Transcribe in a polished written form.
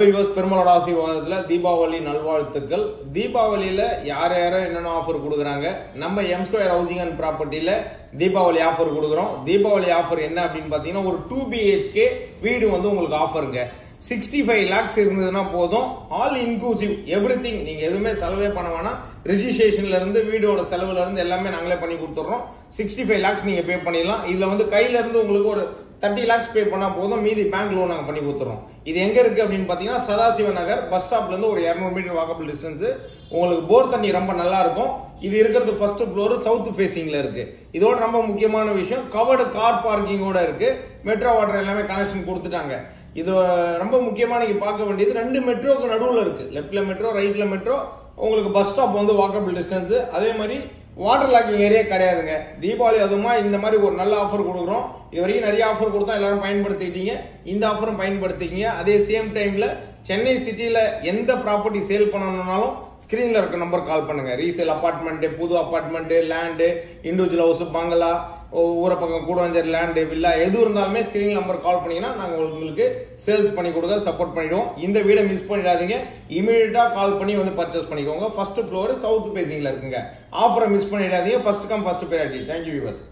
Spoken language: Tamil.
பெருமாளோட ஆசீர்வாதத்துல தீபாவளி நல்வாழ்த்துக்கள். தீபாவளியில யார் யாரும் என்னென்ன ஆஃபர் கொடுக்குறாங்க, நம்ம எம் ஸ்கொயர் ஹவுசிங் அண்ட் ப்ராப்பர்ட்டியில தீபாவளி ஆஃபர் கொடுக்குறோம். தீபாவளி ஆஃபர் என்ன அப்படின்னு பாத்தீங்கன்னா, ஒரு 2 BHK வீடு வந்து உங்களுக்கு ஆஃபருங்க. 65 lakhs இருந்ததுன்னா போதும், ஆல் இன்க்ளூசிவ் எவ்ரிதிங். நீங்க எதுவுமே செலவே பண்ண வேணாம். ரெஜிஸ்ட்ரேஷன்ல இருந்து வீடோட செலவுல இருந்து எல்லாமே நாங்களே பண்ணி கொடுத்துறோம். 65 lakhs நீங்க பே பண்ணிடலாம். இதுல வந்து கையில இருந்து உங்களுக்கு ஒரு 30 lakhs பே பண்ணா போதும், மீதி பேங்க் லோன் நாங்க பண்ணி கொடுத்துறோம். இது எங்க இருக்கு அப்படின்னு பாத்தீங்கன்னா, சதாசிவ நகர் பஸ் ஸ்டாப்ல இருந்து ஒரு 200 மீட்டர் வாக்கபிள் டிஸ்டன்ஸ். உங்களுக்கு போர் தண்ணி ரொம்ப நல்லா இருக்கும். இது இருக்கிறது ஃபர்ஸ்ட் ஃப்ளோர், சவுத் ஃபேசிங்ல இருக்கு. இதோட ரொம்ப முக்கியமான விஷயம், கவர்டு கார் பார்க்கிங்கோட இருக்கு. மெட்ரோ வாட்டர் எல்லாமே கனெக்ஷன் கொடுத்துட்டாங்க. இது ரொம்ப முக்கியமா நீங்க பார்க்க வேண்டியது, 2 மெட்ரோக்கு நடுவுல இருக்கு. லெப்ட்ல மெட்ரோ, ரைட்ல மெட்ரோ. உங்களுக்கு பஸ் ஸ்டாப் வந்து வாக்கபிள் டிஸ்டன்ஸ். அதே மாதிரி வாட்டர் லாக்கிங் ஏரியா கிடையாதுங்க. தீபாவளி அதுமா இந்த மாதிரி ஒரு நல்ல ஆஃபர் கொடுக்குறோம். இது வரைக்கும் நிறைய ஆஃபர் கொடுத்தா எல்லாரும் பயன்படுத்திட்டீங்க. இந்த ஆஃபரும் பயன்படுத்திக்கீங்க. அதே சேம் டைம்ல சென்னை சிட்டில எந்த ப்ராப்பர்ட்டி சேல் பண்ணணும்னாலும் ஸ்கிரீன்ல இருக்க நம்பர் கால் பண்ணுங்க. ரீசேல் அபார்ட்மெண்ட், புது அபார்ட்மெண்ட், லேண்டு, இண்டிவிஜுவல் ஹவுஸ், பங்களா, ஊர பக்கம் கூடவஞ்சர் லேண்டு, வில்லா எது இருந்தாலுமே ஸ்கிரீன் நம்பர் கால் பண்ணீங்கன்னா நாங்க உங்களுக்கு சேல்ஸ் பண்ணி கொடுக்க சப்போர்ட் பண்ணிடுவோம். இந்த வீடை மிஸ் பண்ணிடாதீங்க. இமீடியட்டா கால் பண்ணி வந்து பர்ச்சேஸ் பண்ணிக்கோங்க. ஃபர்ஸ்ட் ஃப்ளோர் சவுத் ஃபேசிங்ல இருக்குங்க. ஆஃபரை மிஸ் பண்ணிடாதீங்க. First come first priority. Thank you viewers.